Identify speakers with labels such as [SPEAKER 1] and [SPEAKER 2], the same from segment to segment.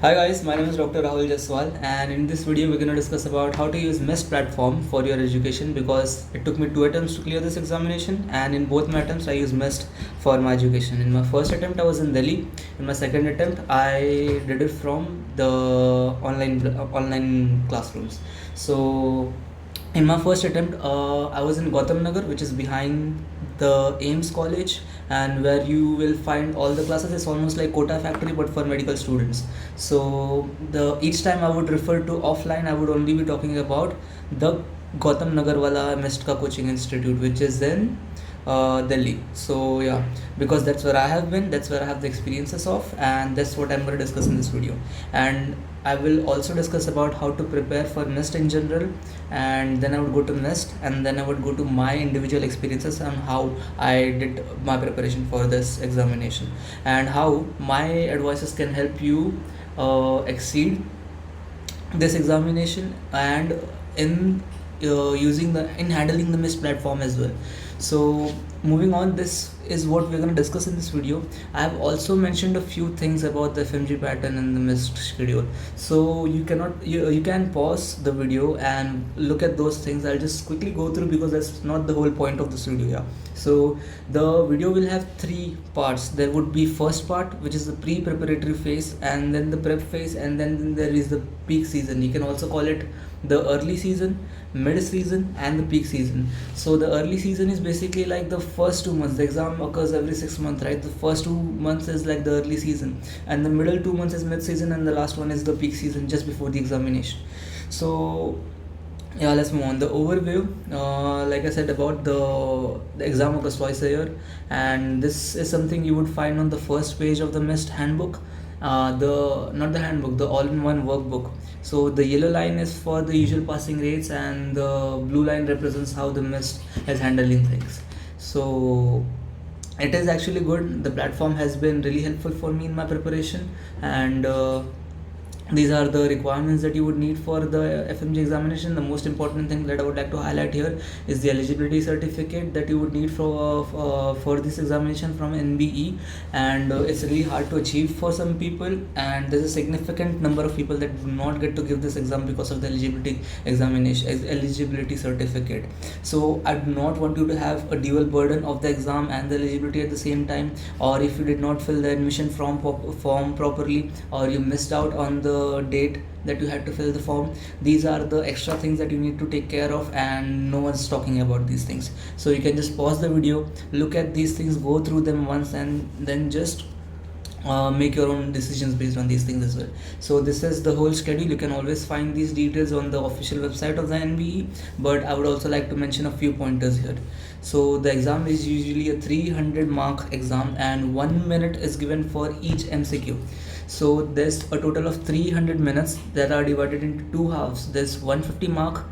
[SPEAKER 1] Hi guys, my name is Dr. Rahul Jaiswalmd, and in this video we're going to discuss about how to use MEST platform for your education, because it took me 2 attempts to clear this examination, and in both my attempts I used MEST for my education. In my first attempt I was in Delhi. In my second attempt I did it from the online classrooms. So in my first attempt, I was in Gautam Nagar, which is behind the Ames College, and where you will find all the classes. It's almost like Kota Factory, but for medical students. So the each time I would refer to offline, I would only be talking about the Gautam Nagar wala MEST ka coaching institute, which is in Delhi. So yeah, because that's where I have been, that's where I have the experiences of, and that's what I'm going to discuss in this video. And I will also discuss about how to prepare for MEST in general, and then I would go to MEST, and then I would go to my individual experiences on how I did my preparation for this examination, and how my advices can help you exceed this examination, and in in handling the MEST platform as well. So moving on, this is what we're going to discuss in this video. I have also mentioned a few things about the FMG pattern and the MEST schedule, so you can pause the video and look at those things. I'll just quickly go through because that's not the whole point of this video. Yeah, so the video will have three parts. There would be first part, which is the pre-preparatory phase, and then the prep phase, and then there is the peak season. You can also call it the early season, mid season, and the peak season. So the early season is basically like the first 2 months. The exam occurs every 6 months, right? The first 2 months is like the early season, and the middle 2 months is mid season, and the last one is the peak season just before the examination. So yeah, let's move on. The overview, like I said, about the exam occurs twice a year, and this is something you would find on the first page of the MEST handbook. The not the handbook, the all-in-one workbook. So the yellow line is for the usual passing rates, and the blue line represents how the MEST is handling things. So it is actually good. The platform has been really helpful for me in my preparation, and these are the requirements that you would need for the FMG examination. The most important thing that I would like to highlight here is the eligibility certificate that you would need for this examination from NBE, and it's really hard to achieve for some people, and there's a significant number of people that do not get to give this exam because of the eligibility certificate. So I do not want you to have a dual burden of the exam and the eligibility at the same time, or if you did not fill the admission form properly, or you missed out on the date that you had to fill the form. These are the extra things that you need to take care of, and no one's talking about these things. So you can just pause the video, look at these things, go through them once, and then just make your own decisions based on these things as well. So this is the whole schedule. You can always find these details on the official website of the NBE, but I would also like to mention a few pointers here. So the exam is usually a 300 mark exam, and 1 minute is given for each MCQ. So there's a total of 300 minutes that are divided into two halves. There's 150 mark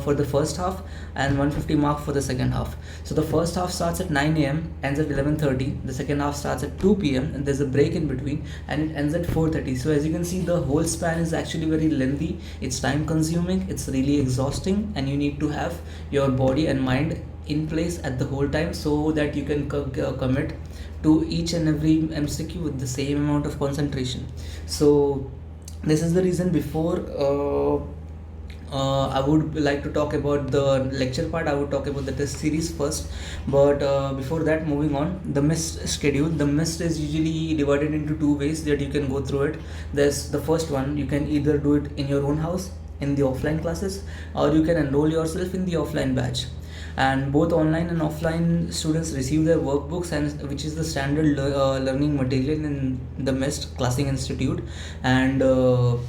[SPEAKER 1] for the first half, and 150 mark for the second half. So the first half starts at 9 a.m, ends at 11:30. The second half starts at 2 p.m, and there's a break in between, and it ends at 4:30. So as you can see, the whole span is actually very lengthy. It's time consuming, it's really exhausting, and you need to have your body and mind in place at the whole time, so that you can commit to each and every MCQ with the same amount of concentration. So this is the reason I would like to talk about the lecture part. I would talk about the test series first, but before that, moving on, the MEST schedule. The MEST is usually divided into two ways that you can go through it. There's the first one, you can either do it in your own house in the offline classes, or you can enroll yourself in the offline batch. And both online and offline students receive their workbooks, and which is the standard learning material in the MEST Classing Institute, and the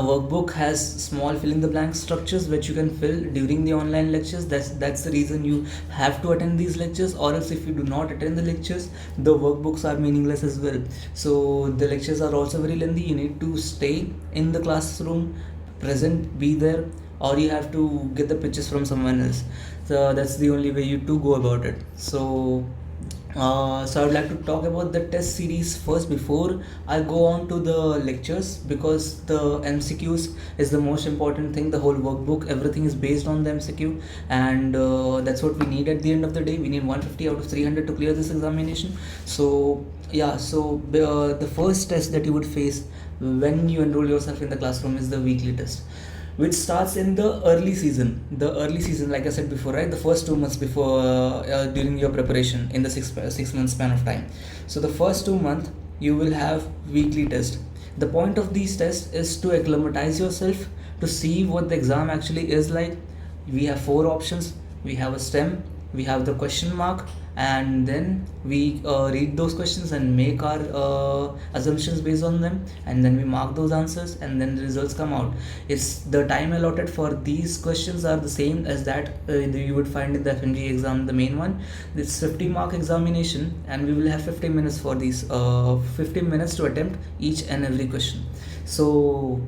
[SPEAKER 1] workbook has small fill in the blank structures which you can fill during the online lectures. That's the reason you have to attend these lectures, or else if you do not attend the lectures, the workbooks are meaningless as well. So the lectures are also very lengthy. You need to stay in the classroom, present, be there, or you have to get the pictures from someone else. So that's the only way you to go about it. So So I would like to talk about the test series first before I go on to the lectures, because the MCQs is the most important thing. The whole workbook, everything is based on the MCQ, and that's what we need at the end of the day. We need 150 out of 300 to clear this examination. So yeah, so the first test that you would face when you enroll yourself in the classroom is the weekly test, which starts in the early season. The early season, like I said before, right, the first 2 months before, during your preparation in the 6 month span of time. So the first 2 months you will have weekly test. The point of these tests is to acclimatize yourself, to see what the exam actually is like. We have four options. We have a stem, we have the question mark, and then we read those questions and make our assumptions based on them, and then we mark those answers, and then the results come out. It's the time allotted for these questions are the same as that you would find in the FMGE exam, the main one. It's 50-mark examination, and we will have 15 minutes for these 15 minutes to attempt each and every question. So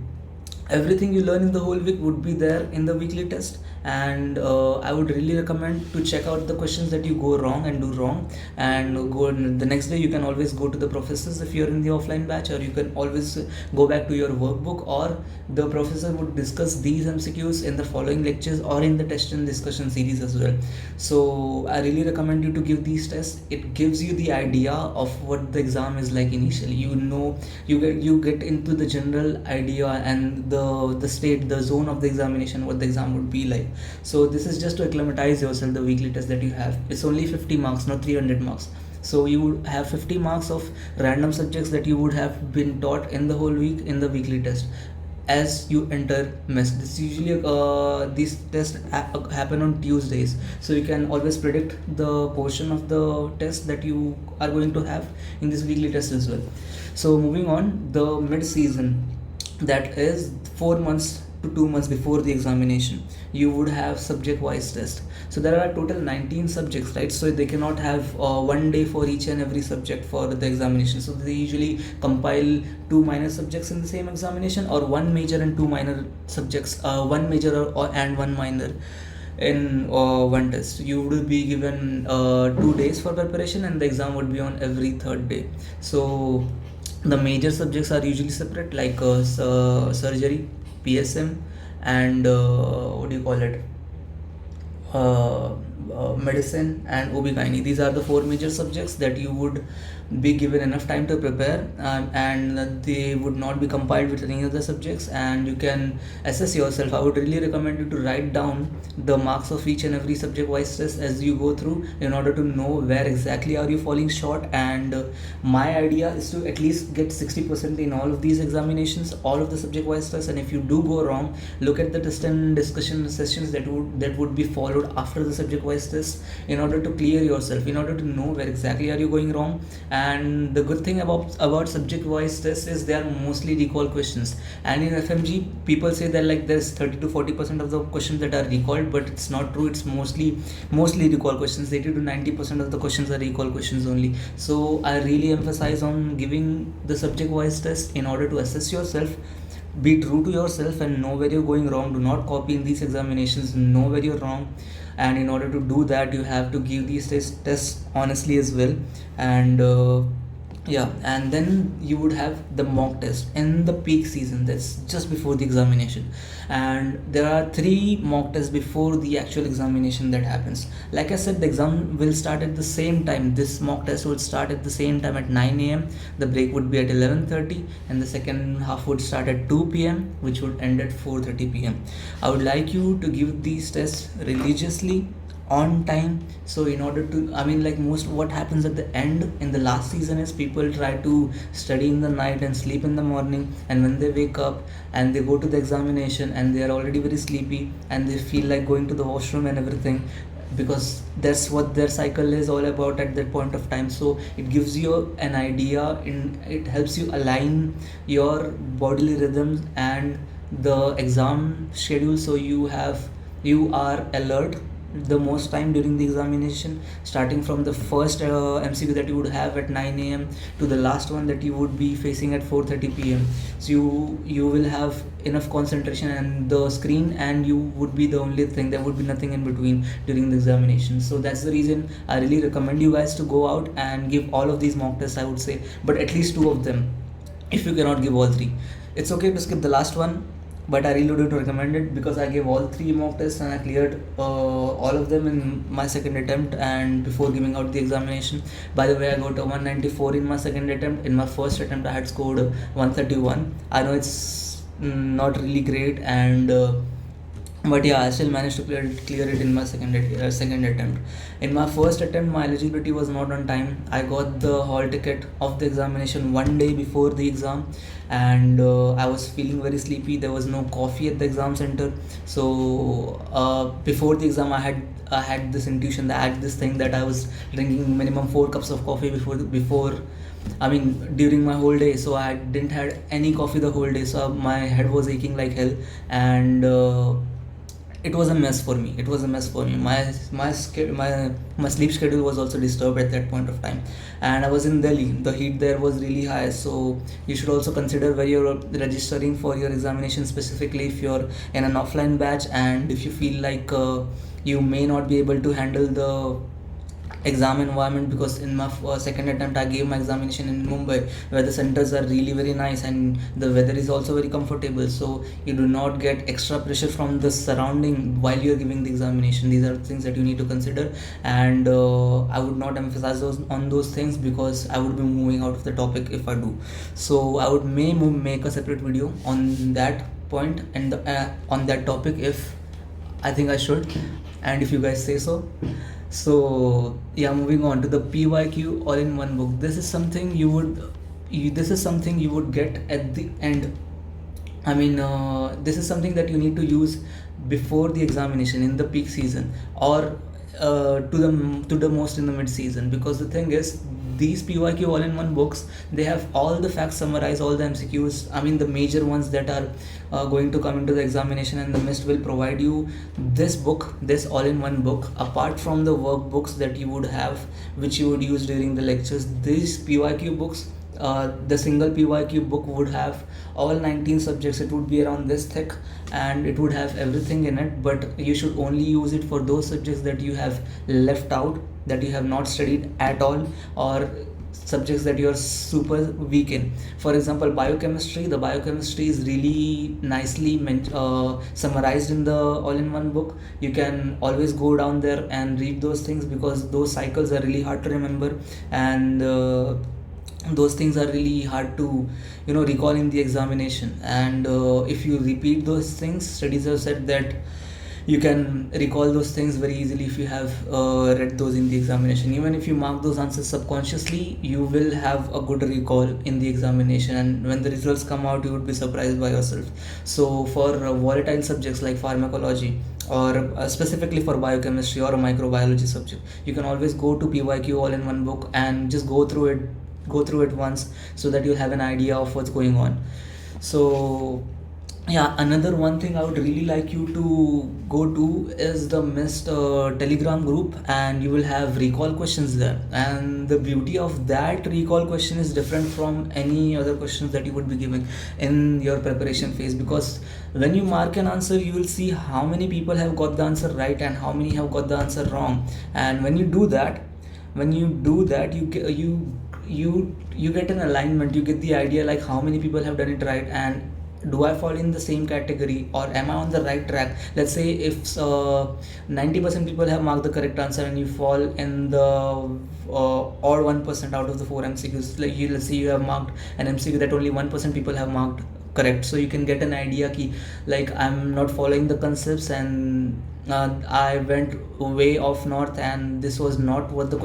[SPEAKER 1] everything you learn in the whole week would be there in the weekly test. And I would really recommend to check out the questions that you go wrong and do wrong, and go the next day. You can always go to the professors if you're in the offline batch, or you can always go back to your workbook, or the professor would discuss these MCQs in the following lectures or in the test and discussion series as well. So I really recommend you to give these tests. It gives you the idea of what the exam is like initially. You get into the general idea and the state, the zone of the examination, what the exam would be like. So this is just to acclimatize yourself. The weekly test that you have, it's only 50 marks, not 300 marks. So you would have 50 marks of random subjects that you would have been taught in the whole week in the weekly test as you enter mess. This usually these tests happen on Tuesdays, so you can always predict the portion of the test that you are going to have in this weekly test as well. So moving on, the mid season, that is 4 months to 2 months before the examination, you would have subject wise test. So there are total 19 subjects, right? So they cannot have one day for each and every subject for the examination. So they usually compile two minor subjects in the same examination, or one major and two minor subjects, one major and one minor in one test. You would be given 2 days for preparation, and the exam would be on every third day. So the major subjects are usually separate, like surgery, PSM, and what do you call it, medicine and OB-GYN. These are the four major subjects that you would be given enough time to prepare, and they would not be compiled with any other subjects, and you can assess yourself. I would really recommend you to write down the marks of each and every subject wise test as you go through, in order to know where exactly are you falling short. And my idea is to at least get 60% in all of these examinations, all of the subject wise tests. And if you do go wrong, look at the test and discussion sessions that would be followed after the subject wise test, in order to clear yourself, in order to know where exactly are you going wrong. And the good thing about subject wise tests is they are mostly recall questions. And in FMG, people say that like there's 30 to 40% of the questions that are recalled, but it's not true. It's mostly recall questions. 80 to 90% of the questions are recall questions only. So I really emphasize on giving the subject wise test in order to assess yourself. Be true to yourself and know where you're going wrong. Do not copy in these examinations. Know where you're wrong, and in order to do that, you have to give these tests honestly as well. And yeah, and then you would have the mock test in the peak season, that's just before the examination. And there are 3 mock tests before the actual examination that happens. Like I said, the exam will start at the same time. This mock test would start at the same time at 9 a.m. The break would be at 11:30, and the second half would start at 2 p.m., which would end at 4:30 p.m. I would like you to give these tests religiously, on time. So in order to, I mean, like, most what happens at the end in the last season is people try to study in the night and sleep in the morning, and when they wake up and they go to the examination, and they are already very sleepy, and they feel like going to the washroom and everything, because that's what their cycle is all about at that point of time. So it gives you an idea, it helps you align your bodily rhythms and the exam schedule, so you are alert the most time during the examination, starting from the first MCQ that you would have at 9 a.m. to the last one that you would be facing at 4:30 p.m. So you will have enough concentration and the screen, and you would be the only thing. There would be nothing in between during the examination. So that's the reason I really recommend you guys to go out and give all of these mock tests, I would say, but at least two of them. If you cannot give all three, it's okay to skip the last one, but I really don't recommend it, because I gave all three mock tests and I cleared all of them in my second attempt and before giving out the examination. By the way, I got a 194 in my second attempt. In my first attempt I had scored 131. I know it's not really great, and but yeah, I still managed to clear it in my second attempt. In my first attempt, my eligibility was not on time. I got the hall ticket of the examination one day before the exam, and I was feeling very sleepy. There was no coffee at the exam center, so before the exam, I had this intuition, that I had this thing that I was drinking minimum 4 cups of coffee before. I mean, during my whole day, so I didn't had any coffee the whole day. So my head was aching like hell, and it was a mess for me. It was a mess for me. My sleep schedule was also disturbed at that point of time, and I was in Delhi. The heat there was really high, so you should also consider where you're registering for your examination, specifically if you're in an offline batch, and if you feel like you may not be able to handle the exam environment, because in my second attempt I gave my examination in Mumbai, where the centers are really very nice and the weather is also very comfortable, so you do not get extra pressure from the surrounding while you're giving the examination. These are things that you need to consider, and I would not emphasize those things, because I would be moving out of the topic if I do. So I would make a separate video on that point and on that topic if I think I should, and if you guys say so. So yeah, moving on to the PYQ all-in-one book. This is something you would get at the end. I mean, this is something that you need to use before the examination in the peak season, or to the most in the mid season, because the thing is, these PYQ all-in-one books, they have all the facts summarized, all the MCQs. I mean, the major ones that are going to come into the examination, and the MIST will provide you this book, this all-in-one book, apart from the workbooks that you would have, which you would use during the lectures. These PYQ books, the single PYQ book would have all 19 subjects. It would be around this thick, and it would have everything in it, but you should only use it for those subjects that you have left out, that you have not studied at all, or subjects that you are super weak in. For example, biochemistry. The biochemistry is really nicely summarized in the all-in-one book. You can always go down there and read those things, because those cycles are really hard to remember, and those things are really hard to recall in the examination. And if you repeat those things, studies have said that you can recall those things very easily if you have read those in the examination. Even if you mark those answers subconsciously, you will have a good recall in the examination, and when the results come out, you would be surprised by yourself. So for volatile subjects like pharmacology, or specifically for biochemistry or a microbiology subject, you can always go to PYQ all-in-one book and just go through it once, so that you have an idea of what's going on. So yeah, another one thing I would really like you to go to is the MIST Telegram group, and you will have recall questions there. And the beauty of that recall question is different from any other questions that you would be giving in your preparation phase, because when you mark an answer, you will see how many people have got the answer right and how many have got the answer wrong. And when you do that, you get an alignment. You get the idea, like how many people have done it right, and do I fall in the same category, or am I on the right track? Let's say if 90% people have marked the correct answer, and you fall in the odd 1% out of the 4 MCQs. Let's say you have marked an MCQ that only 1% people have marked correct, so you can get an idea ki, like, I'm not following the concepts, and I went way off north, and this was not what the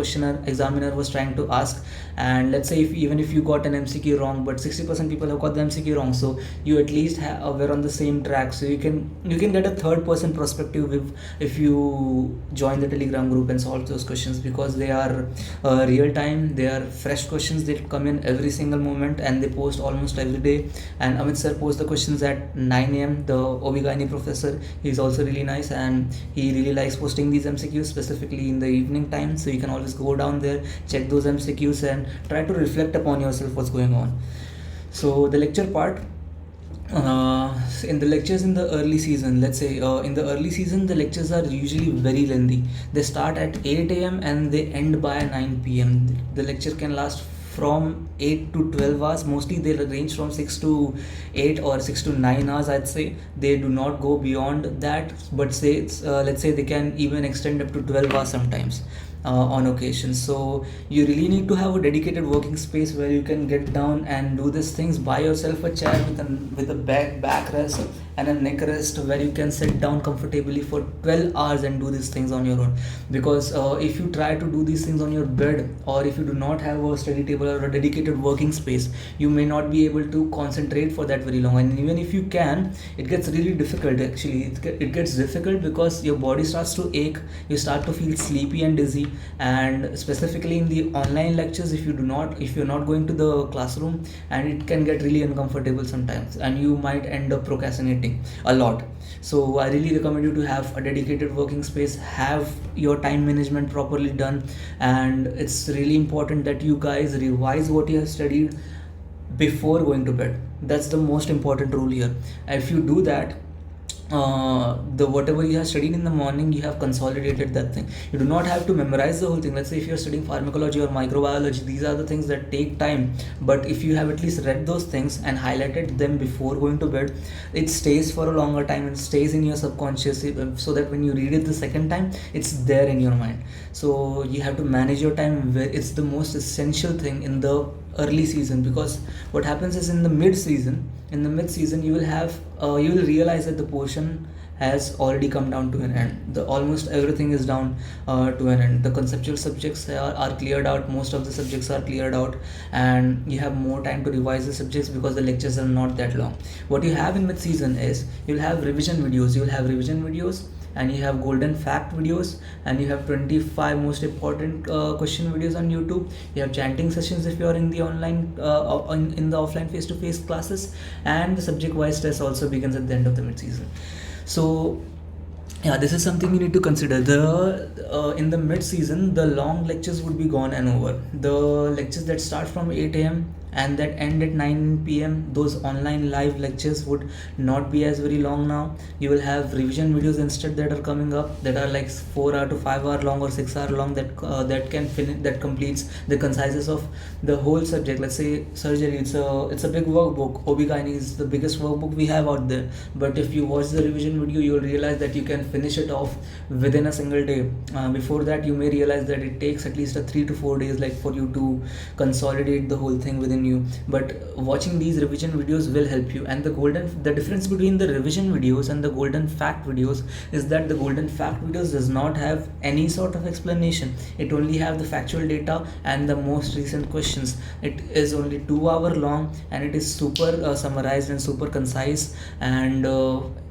[SPEAKER 1] examiner was trying to ask, And let's say if even if you got an MCQ wrong, but 60% people have got the MCQ wrong, so you at least were on the same track. So you can get a third person perspective if you join the Telegram group and solve those questions, because they are real time, they are fresh questions, they come in every single moment, and they post almost every day. And Amit sir posts the questions at 9 a.m. The OB/GYN professor, he's also really nice, and he really likes posting these MCQs specifically in the evening time. So you can always go down there, check those MCQs, and try to reflect upon yourself what's going on. So the lecture part, in the lectures in the early season, let's say in the early season, the lectures are usually very lengthy. They start at 8 a.m. and they end by 9 p.m. The lecture can last from 8 to 12 hours. Mostly they range from 6 to 8 or 6 to 9 hours, I'd say. They do not go beyond that, but say let's say they can even extend up to 12 hours sometimes. On occasion. So you really need to have a dedicated working space where you can get down and do these things. Buy yourself a chair with a back rest and a neck rest, where you can sit down comfortably for 12 hours and do these things on your own. Because if you try to do these things on your bed, or if you do not have a study table or a dedicated working space, you may not be able to concentrate for that very long. And even if you can, it gets really difficult. Actually, it gets difficult because your body starts to ache, you start to feel sleepy and dizzy. And specifically in the online lectures, if you're not going to the classroom, and it can get really uncomfortable sometimes, and you might end up procrastinating a lot. So I really recommend you to have a dedicated working space, have your time management properly done, and it's really important that you guys revise what you have studied before going to bed. That's the most important rule here. If you do that, the whatever you have studied in the morning, you have consolidated that thing. You do not have to memorize the whole thing. Let's say if you're studying pharmacology or microbiology, these are the things that take time. But if you have at least read those things and highlighted them before going to bed, it stays for a longer time and stays in your subconscious, so that when you read it the second time, it's there in your mind. So you have to manage your time. It's the most essential thing in the early season, because what happens is in the mid season you will realize that the portion has already come down to an end. The almost everything is down to an end. The conceptual subjects are cleared out. Most of the subjects are cleared out, and you have more time to revise the subjects because the lectures are not that long. What you have in mid season is you'll have revision videos, and you have golden fact videos, and you have 25 most important question videos on YouTube. You have chanting sessions if you are in the online in the offline face-to-face classes, and the subject wise test also begins at the end of the mid-season. So yeah, this is something you need to consider. In the mid-season, the long lectures would be gone and over. The lectures that start from 8 a.m. and that end at 9 p.m, those online live lectures would not be as very long now. You will have revision videos instead that are coming up, that are like 4 hour to 5 hour long or 6 hour long, that completes the concises of the whole subject. Let's say surgery, it's a big workbook. OB/GYN is the biggest workbook we have out there, but if you watch the revision video, you will realize that you can finish it off within a single day. Before that, you may realize that it takes at least 3 to 4 days, like, for you to consolidate the whole thing within you. But watching these revision videos will help you. And the difference between the revision videos and the golden fact videos is that the golden fact videos does not have any sort of explanation. It only have the factual data and the most recent questions. It is only 2 hour long, and it is super summarized and super concise, and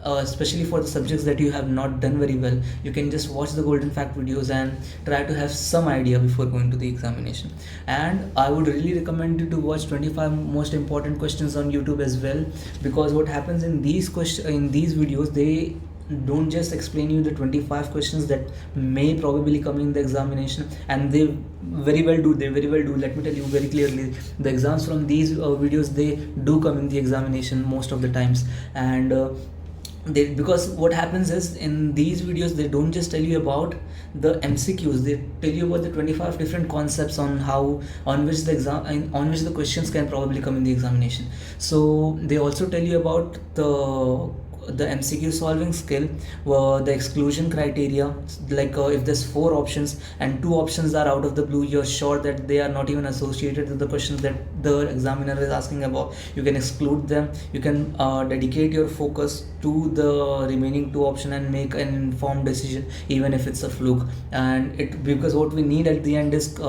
[SPEAKER 1] especially for the subjects that you have not done very well, you can just watch the golden fact videos and try to have some idea before going to the examination. And I would really recommend you to watch 25 most important questions on YouTube as well, because what happens in these videos, they don't just explain you the 25 questions that may probably come in the examination, and they very well do. Let me tell you very clearly, the exams from these videos, they do come in the examination most of the times. And because what happens is, in these videos, they don't just tell you about the MCQs, they tell you about the 25 different concepts on which the questions can probably come in the examination. So they also tell you about the MCQ solving skill, the exclusion criteria, like if there's 4 options and 2 options are out of the blue, you're sure that they are not even associated with the questions that the examiner is asking about, you can exclude them. You can dedicate your focus to the remaining 2 options and make an informed decision, even if it's a fluke. And because what we need at the end is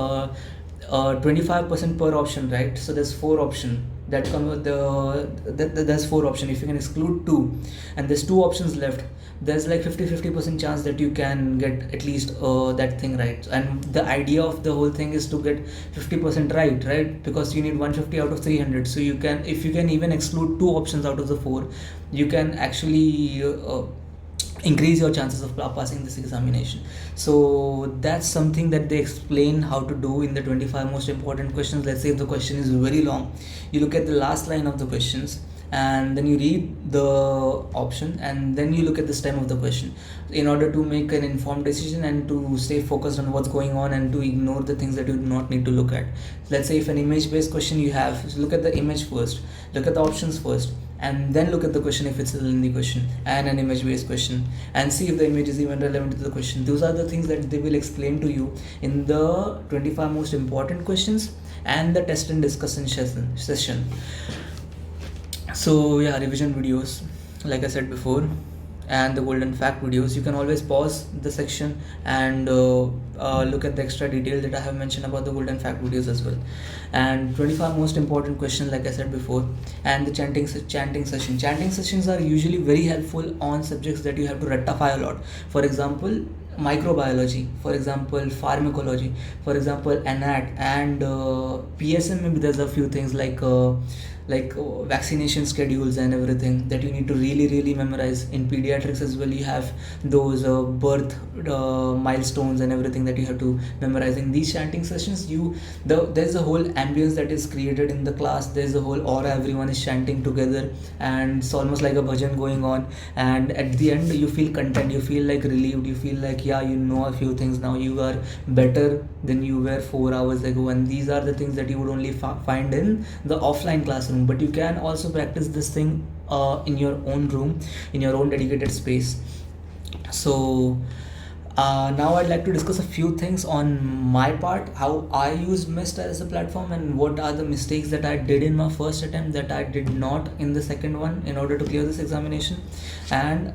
[SPEAKER 1] 25% per option, right? So there's four option that come with there's four option. If you can exclude two and there's two options left, there's like 50% chance that you can get at least that thing right. And the idea of the whole thing is to get 50% right, because you need 150 out of 300. So you can, if you can even exclude two options out of the four, you can actually increase your chances of passing this examination. So that's something that they explain how to do in the 25 most important questions. Let's say if the question is very long, you look at the last line of the questions and then you read the option and then you look at the stem of the question in order to make an informed decision and to stay focused on what's going on and to ignore the things that you do not need to look at. Let's say if an image based question you have, look at the image first, look at the options first, and then look at the question if it's a Hindi question and an image based question, and see if the image is even relevant to the question. Those are the things that they will explain to you in the 25 most important questions and the test and discussion session. So yeah, revision videos, like I said before, and the golden fact videos, you can always pause the section and look at the extra detail that I have mentioned about the golden fact videos as well. And 25 most important questions, like I said before, and the chanting session. Chanting sessions are usually very helpful on subjects that you have to rectify a lot. For example, microbiology, for example pharmacology, for example anat, and PSM. Maybe there's a few things like vaccination schedules and everything that you need to really memorize. In pediatrics as well, you have those birth milestones and everything that you have to memorize. In these chanting sessions, there's a whole ambience that is created in the class. There's a whole aura, everyone is chanting together and it's almost like a bhajan going on, and at the end you feel content, you feel like relieved, you feel like, yeah, you know a few things now, you are better than you were 4 hours ago. And these are the things that you would only find in the offline classroom, but you can also practice this thing in your own room, in your own dedicated space. So now I'd like to discuss a few things on my part, how I use Mist as a platform and what are the mistakes that I did in my first attempt that I did not in the second one in order to clear this examination. And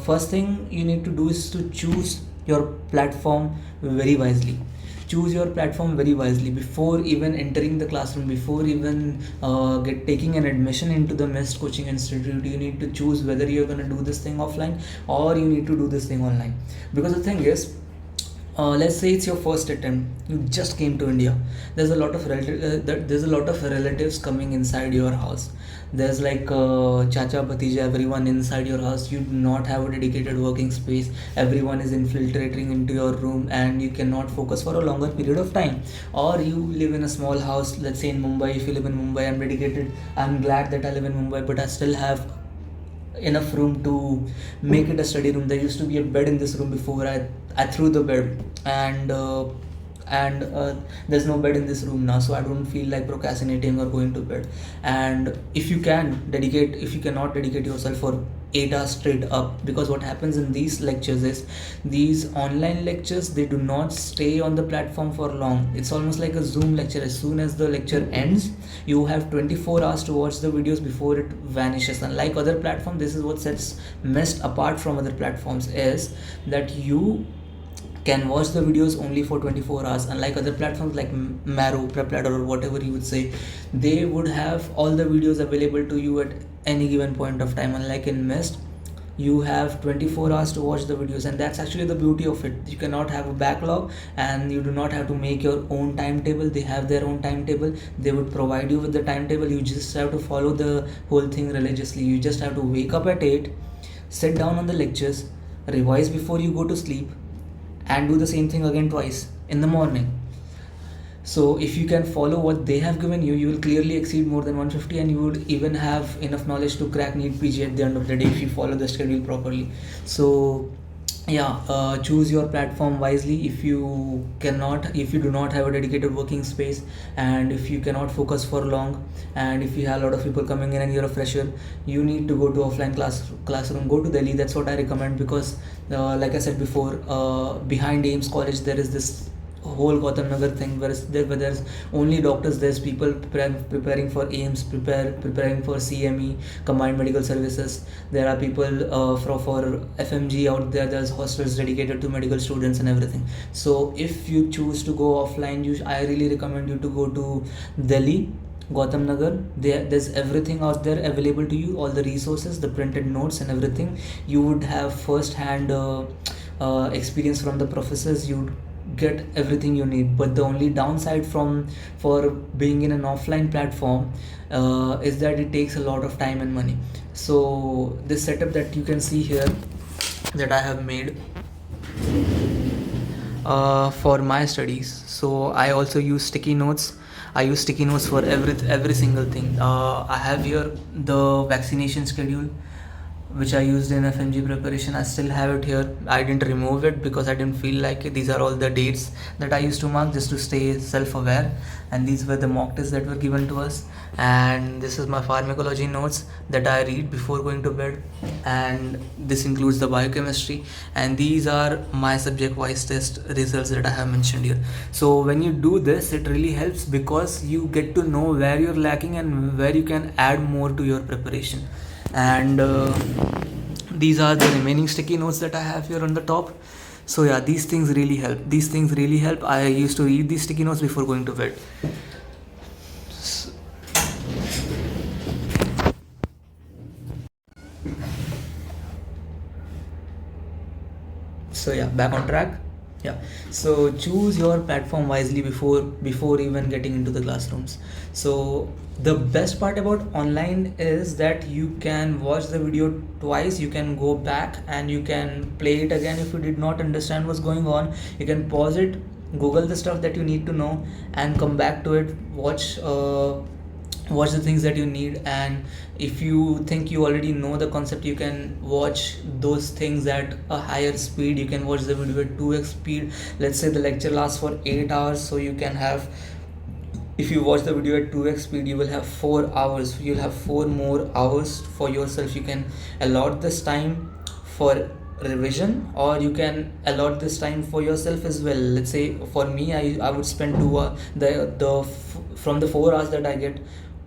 [SPEAKER 1] first thing you need to do is to choose your platform very wisely. Choose your platform very wisely before even entering the classroom, before even taking an admission into the Mist Coaching Institute. You need to choose whether you're going to do this thing offline or you need to do this thing online. Because the thing is, let's say it's your first attempt, you just came to India. There's a lot of relatives coming inside your house. There's like chacha, bhatija, everyone inside your house. You do not have a dedicated working space. Everyone is infiltrating into your room and you cannot focus for a longer period of time. Or you live in a small house, let's say in Mumbai. If you live in Mumbai, I'm glad that I live in Mumbai, but I still have enough room to make it a study room. There used to be a bed in this room before I threw the bed, and there's no bed in this room now, so I don't feel like procrastinating or going to bed. And if you cannot dedicate yourself for 8 hours straight up, because what happens in these lectures is, these online lectures, they do not stay on the platform for long. It's almost like a Zoom lecture. As soon as the lecture ends, you have 24 hours to watch the videos before it vanishes. Unlike other platforms, this is what sets Mist apart from other platforms, is that you can watch the videos only for 24 hours. Unlike other platforms like Marrow, PrepLadder, or whatever you would say, they would have all the videos available to you at any given point of time. Unlike in Mist, you have 24 hours to watch the videos, and that's actually the beauty of it. You cannot have a backlog and you do not have to make your own timetable. They have their own timetable. They would provide you with the timetable. You just have to follow the whole thing religiously. You just have to wake up at 8, sit down on the lectures, revise before you go to sleep, and do the same thing again twice in the morning. So if you can follow what they have given you, you will clearly exceed more than 150, and you would even have enough knowledge to crack NEET PG at the end of the day if you follow the schedule properly. So yeah, choose your platform wisely. If you do not have a dedicated working space, and if you cannot focus for long, and if you have a lot of people coming in and you're a fresher, you need to go to offline classroom. Go to Delhi. That's what I recommend, because like I said before, behind Ames College there is this whole Gautam Nagar thing where there's only doctors, there's people preparing for AIMS, preparing for CME, Combined Medical Services. There are people for FMGE out there. There's hostels dedicated to medical students and everything. So if you choose to go offline, I really recommend you to go to Delhi, Gautam Nagar. There's everything out there available to you, all the resources, the printed notes and everything. You would have first hand experience from the professors. You'd get everything you need. But the only downside for being in an offline platform is that it takes a lot of time and money. So this setup that you can see here that I have made for my studies. So I also use sticky notes. I use sticky notes for every single thing. I have here the vaccination schedule, which I used in FMG preparation. I still have it here. I didn't remove it because I didn't feel like it. These are all the dates that I used to mark just to stay self-aware, and these were the mock tests that were given to us. And this is my pharmacology notes that I read before going to bed, and this includes the biochemistry, and these are my subject-wise test results that I have mentioned here. So when you do this, it really helps because you get to know where you're lacking and where you can add more to your preparation. And these are the remaining sticky notes that I have here on the top. So yeah, these things really help. I used to read these sticky notes before going to bed. So yeah, back on track. Yeah, so choose your platform wisely before even getting into the classrooms. So the best part about online is that you can watch the video twice. You can go back and you can play it again if you did not understand what's going on. You can pause it, Google the stuff that you need to know, and come back to it. Watch the things that you need, and if you think you already know the concept, you can watch those things at a higher speed. You can watch the video at 2x speed. Let's say the lecture lasts for 8 hours, so you can have, if you watch the video at 2x speed, you will have 4 hours. You'll have 4 more hours for yourself. You can allot this time for revision, or you can allot this time for yourself as well. Let's say for me, I would spend from the 4 hours that I get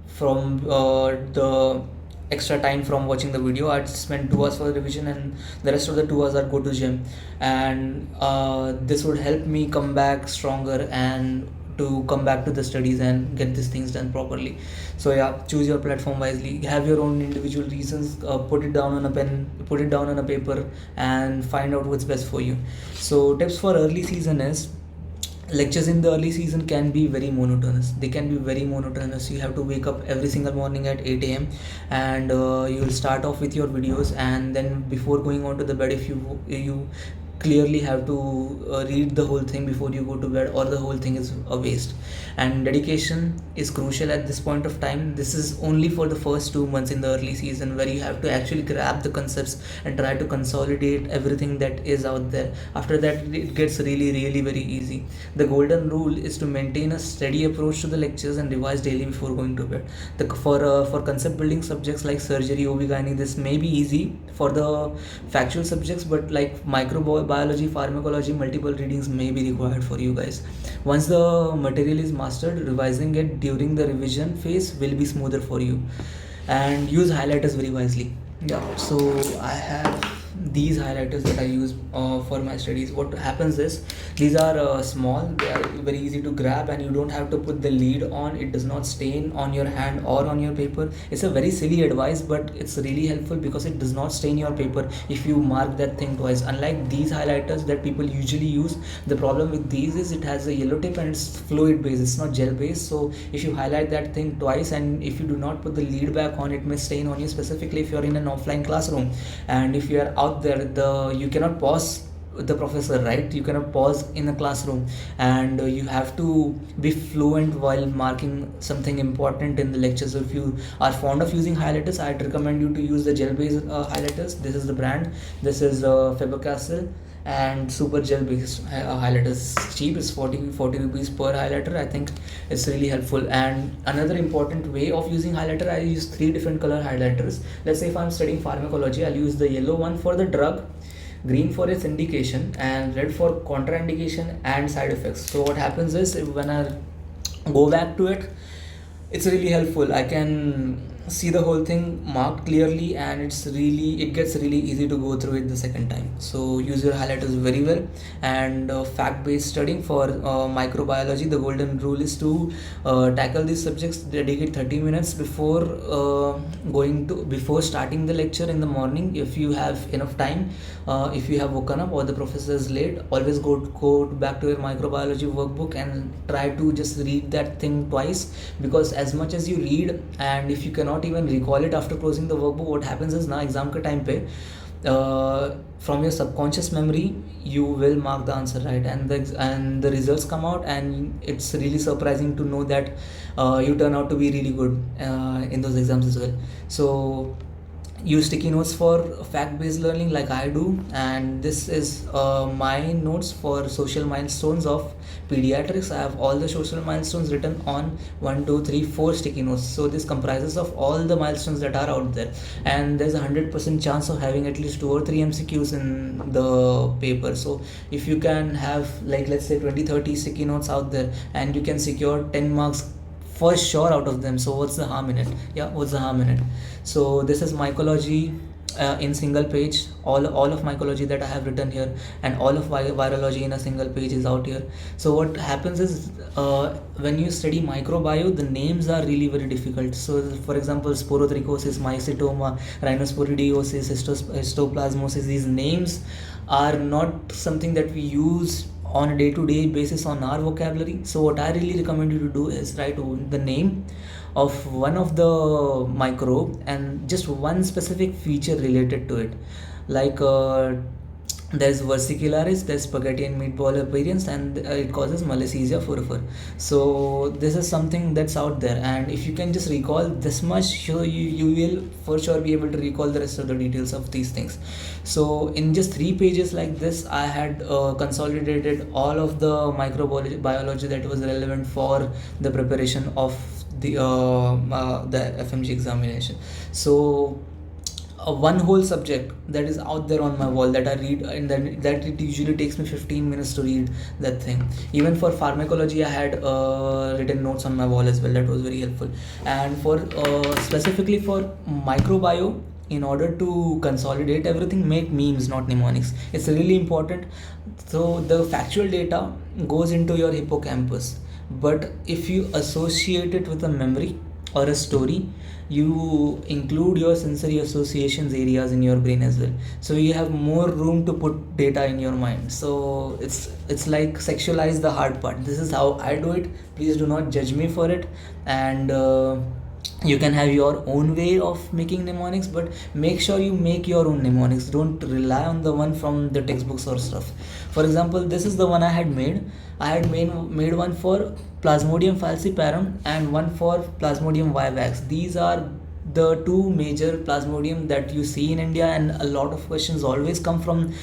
[SPEAKER 1] from the extra time from watching the video, I'd spend 2 hours for revision, and the rest of the 2 hours I'd go to gym. And this would help me come back stronger and to come back to the studies and get these things done properly. So yeah, choose your platform wisely. Have your own individual reasons. Put it down on a pen, put it down on a paper, and find out what's best for you. So tips for early season is, lectures in the early season can be very monotonous. You have to wake up every single morning at 8 a.m. and you'll start off with your videos, and then before going on to the bed, if you clearly have to read the whole thing before you go to bed, or the whole thing is a waste. And dedication is crucial at this point of time. This is only for the first 2 months in the early season, where you have to actually grab the concepts and try to consolidate everything that is out there. After that, it gets really very easy. The golden rule is to maintain a steady approach to the lectures and revise daily before going to bed. For concept building subjects like surgery, OB-GYN, this may be easy for the factual subjects, but like microbiology, pharmacology, multiple readings may be required for you guys. Once the material is mastered, revising it during the revision phase will be smoother for you. And use highlighters very wisely. Yeah, so I have these highlighters that I use for my studies. What happens is, these are small, they are very easy to grab, and you don't have to put the lid on. It does not stain on your hand or on your paper. It's a very silly advice, but it's really helpful because it does not stain your paper if you mark that thing twice. Unlike these highlighters that people usually use, the problem with these is it has a yellow tip and it's fluid based, it's not gel based. So if you highlight that thing twice and if you do not put the lid back on, it may stain on you, specifically if you're in an offline classroom. And if you are out there, you cannot pause the professor, right? You cannot pause in a classroom, and you have to be fluent while marking something important in the lecture. So if you are fond of using highlighters, I'd recommend you to use the gel based highlighters. This is the brand. This is Faber-Castell and super gel based highlighters. It's cheap, it's 40 rupees per highlighter. I think it's really helpful. And another important way of using highlighter, I use 3 different color highlighters. Let's say if I'm studying pharmacology, I'll use the yellow one for the drug, green for its indication, and red for contraindication and side effects. So what happens is, when I go back to it, it's really helpful. I can see the whole thing marked clearly, and it gets really easy to go through it the second time. So use your highlighters very well. And fact-based studying for microbiology, the golden rule is to tackle these subjects, dedicate 30 minutes before starting the lecture in the morning, if you have enough time. If you have woken up or the professor is late, always go back to your microbiology workbook and try to just read that thing twice, because as much as you read, and if you cannot even recall it after closing the workbook, what happens is, na exam ke time pe, from your subconscious memory you will mark the answer right, and the results come out, and it's really surprising to know that you turn out to be really good in those exams as well. So use sticky notes for fact-based learning like I do, and this is my notes for social milestones of pediatrics. I have all the social milestones written on 1 2 3 4 sticky notes. So this comprises of all the milestones that are out there, and there's a 100% chance of having at least 2 or 3 MCQs in the paper. So if you can have, like, let's say 20-30 sticky notes out there, and you can secure 10 marks for sure out of them, so what's the harm in it? Yeah, what's the harm in it? So this is mycology in single page. All of mycology that I have written here, and all of virology in a single page is out here. So what happens is, when you study microbio, the names are really very difficult. So for example, sporotrichosis, mycetoma, rhinosporidiosis, histoplasmosis, these names are not something that we use on a day-to-day basis on our vocabulary. So what I really recommend you to do is write the name of one of the microbe and just one specific feature related to it. Like there's versicularis, there's spaghetti and meatball appearance, and it causes malassezia furfur. So this is something that's out there, and if you can just recall this much, sure, you will for sure be able to recall the rest of the details of these things. So in just 3 pages like this, I had consolidated all of the microbiology that was relevant for the preparation of the FMG examination. So one whole subject that is out there on my wall that I read, and then that it usually takes me 15 minutes to read that thing. Even for pharmacology, I had written notes on my wall as well. That was very helpful. And for specifically for microbio, in order to consolidate everything, make memes, not mnemonics. It's really important. So the factual data goes into your hippocampus, but if you associate it with a memory or a story, you include your sensory associations areas in your brain as well, so you have more room to put data in your mind. So it's like sexualize the hard part. This is how I do it. Please do not judge me for it. And you can have your own way of making mnemonics, but make sure you make your own mnemonics. Don't rely on the one from the textbooks or stuff. For example, this is the one I had made. I had made one for Plasmodium falciparum and one for Plasmodium vivax. These are the two major plasmodium that you see in India, and a lot of questions always come from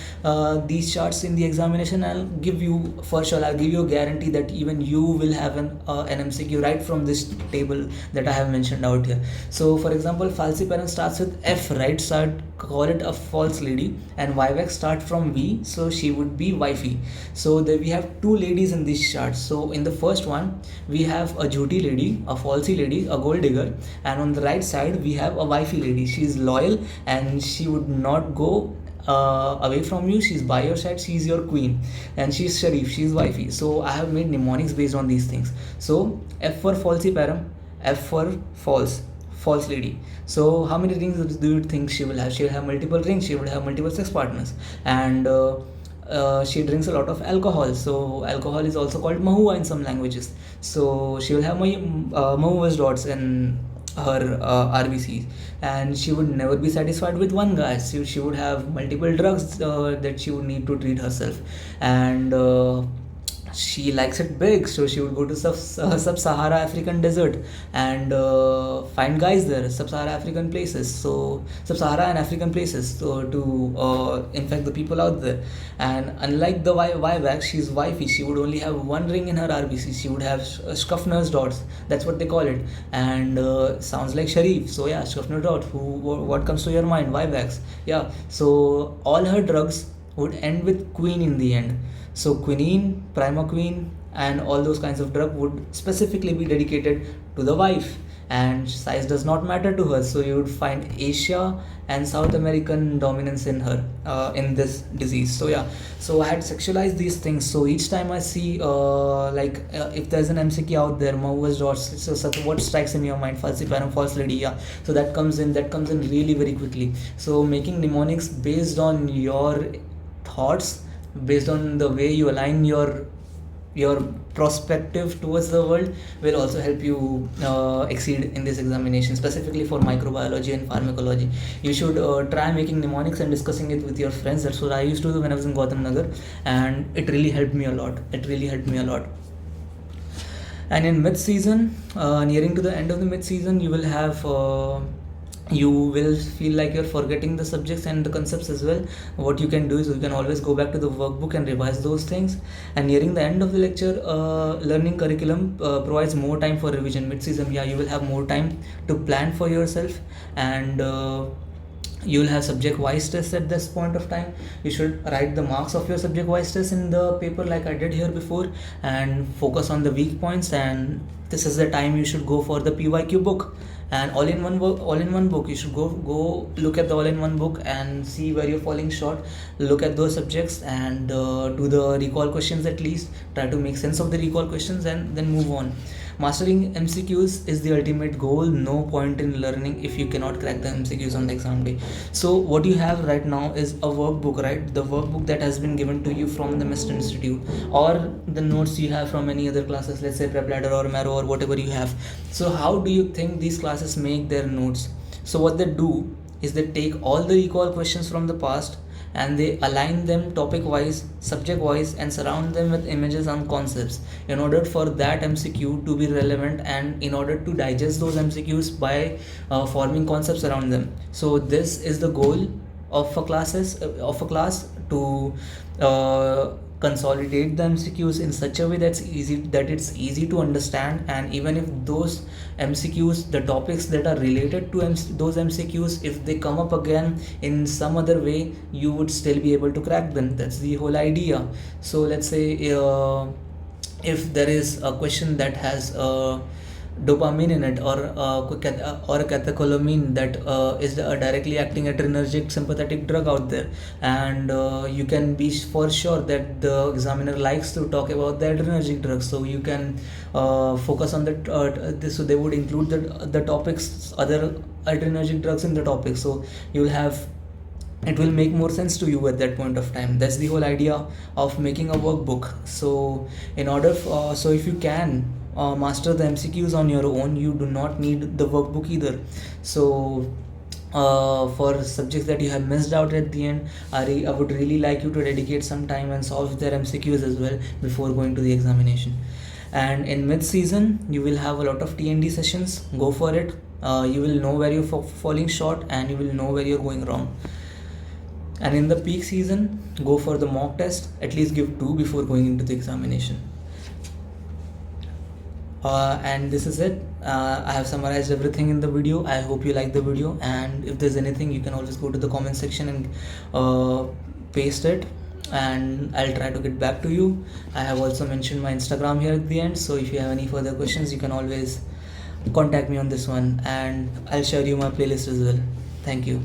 [SPEAKER 1] these charts in the examination. I'll give you a guarantee that even you will have an MCQ right from this table that I have mentioned out here. So for example, falciparum starts with F, right? So I'd call it a false lady, and vivax start from V, so she would be wifey. So there we have two ladies in this chart. So in the first one, we have a jhoti lady, a falsy lady, a gold digger, and on the right side we have a wifey lady. She is loyal and she would not go away from you. She's by your side. She's your queen, and she's Sharif. She's wifey. So I have made mnemonics based on these things. So F for falciparum, F for false lady. So how many rings do you think she will have? She will have multiple rings. She would have multiple sex partners, and she drinks a lot of alcohol. So alcohol is also called mahua in some languages. So she will have mahua's dots in her RBCs, and she would never be satisfied with one guy. She would have multiple drugs that she would need to treat herself, and she likes it big, so she would go to sub-Sahara African desert and find guys there, sub-Sahara African places, so sub-Sahara and African places, so to infect the people out there. And unlike the vivax, she's wifey. She would only have one ring in her RBC. She would have Schuffner's dots, that's what they call it, and sounds like Sharif. So yeah, Schuffner dot. What comes to your mind? Vivax. Yeah. So all her drugs would end with queen in the end. So quinine, primaquine, and all those kinds of drug would specifically be dedicated to the wife, and size does not matter to her. So you would find Asia and South American dominance in her, in this disease. So yeah, so I had sexualized these things. So each time I see if there's an MCQ out there, Mahua's dots, so what strikes in your mind? Falciparum, false lady, yeah. So that comes in really very quickly. So making mnemonics based on your thoughts, based on the way you align your perspective towards the world, will also help you exceed in this examination, specifically for microbiology and pharmacology. You should try making mnemonics and discussing it with your friends. That's what I used to do when I was in Gautam Nagar, and it really helped me a lot. And in mid season, nearing to the end of the mid season, you will feel like you're forgetting the subjects and the concepts as well. What you can do is you can always go back to the workbook and revise those things. And nearing the end of the lecture, learning curriculum provides more time for revision. Mid season, yeah, you will have more time to plan for yourself, and you will have subject wise tests. At this point of time, you should write the marks of your subject wise tests in the paper like I did here before, and focus on the weak points. And this is the time you should go for the PYQ book, and all in one book. You should go look at the all in one book and see where you're falling short. Look at those subjects and do the recall questions. At least try to make sense of the recall questions and then move on. Mastering MCQs is the ultimate goal. No point in learning if you cannot crack the MCQs on the exam day. So what you have right now is a workbook, right? The workbook that has been given to you from the Mist Institute, or the notes you have from any other classes, let's say Prep Ladder or Marrow or whatever you have. So how do you think these classes make their notes? So what they do is they take all the recall questions from the past, and they align them topic wise, subject wise, and surround them with images and concepts in order for that MCQ to be relevant, and in order to digest those MCQs by forming concepts around them. So this is the goal of a class, to consolidate the MCQs in such a way that it's easy to understand. And even if those MCQs, the topics that are related to those MCQs, if they come up again in some other way, you would still be able to crack them. That's the whole idea. So let's say if there is a question that has dopamine in it, or a catecholamine, that is a directly acting adrenergic sympathetic drug out there, and you can be for sure that the examiner likes to talk about the adrenergic drugs. So you can focus on this. So they would include the topics, other adrenergic drugs in the topic. So you will have, it will make more sense to you at that point of time. That's the whole idea of making a workbook. So in order so if you can master the MCQs on your own, you do not need the workbook either. So for subjects that you have missed out at the end, I would really like you to dedicate some time and solve their MCQs as well before going to the examination. And in mid-season, you will have a lot of T&D sessions. Go for it. You will know where you're falling short, and you will know where you're going wrong. And in the peak season, go for the mock test. At least give 2 before going into the examination. And this is it. I have summarized everything in the video. I hope you like the video, and if there's anything, you can always go to the comment section and paste it, and I'll try to get back to you. I have also mentioned my Instagram here at the end, so if you have any further questions, you can always contact me on this one, and I'll share you my playlist as well. Thank you.